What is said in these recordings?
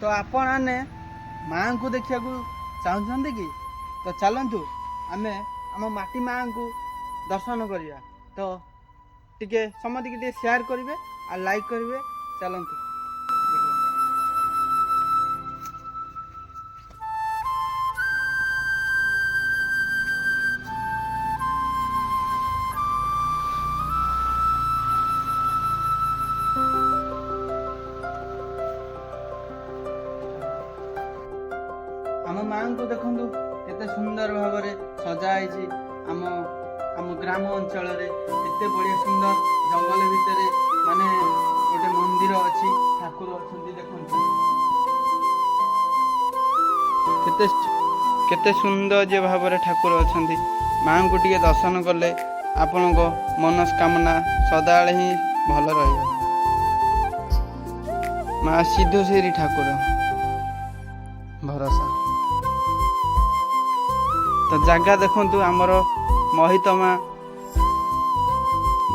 तो आपण माँ को देखा चाहते कि तो चलतु आम आम माटी माँ को दर्शन करिया। तो टिके समझ के शेयर करेंगे और लाइक करेंगे। चलतु आम माँ को देखु केते सुंदर भाव में सजाई आम आम ग्राम अंचल एत बढ़िया सुंदर जंगल भितर माने गोटे मंदिर अच्छी ठाकुर अच्छा देखते केते सुंदर जे भाव में ठाकुर अच्छा माँ को टे दर्शन कले आपण मनस्कामना सदा ही भल रही। माँ सिद्धेश्वरी ठाकुर भरोसा। तो जगह देखु आमर महितमा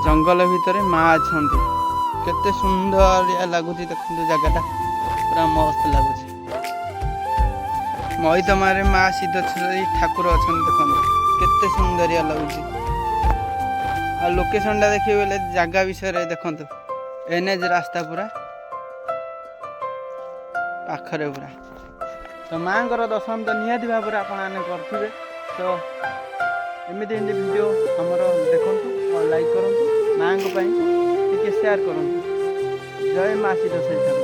जंगल भितर माँ अच्छा केते सुंदर लगुच देखो जगह पूरा मस्त लगुच। महितमा माँ सिद्धेश्वरी ठाकुर अच्छा देखो केते सुंदरिया लगुच। आ लोकेशन टा देखिए बोले जगह विषय देखु एनएच रास्ता पूरा पाखरे पूरा। तो माँ दर्शन तो निहाती भाव में आपने। तो एमती वीडियो आमर देखु और लाइक करूँ माँ को शेयर करूँ। जय माँ सिद्धेश्वरी ठाकुर।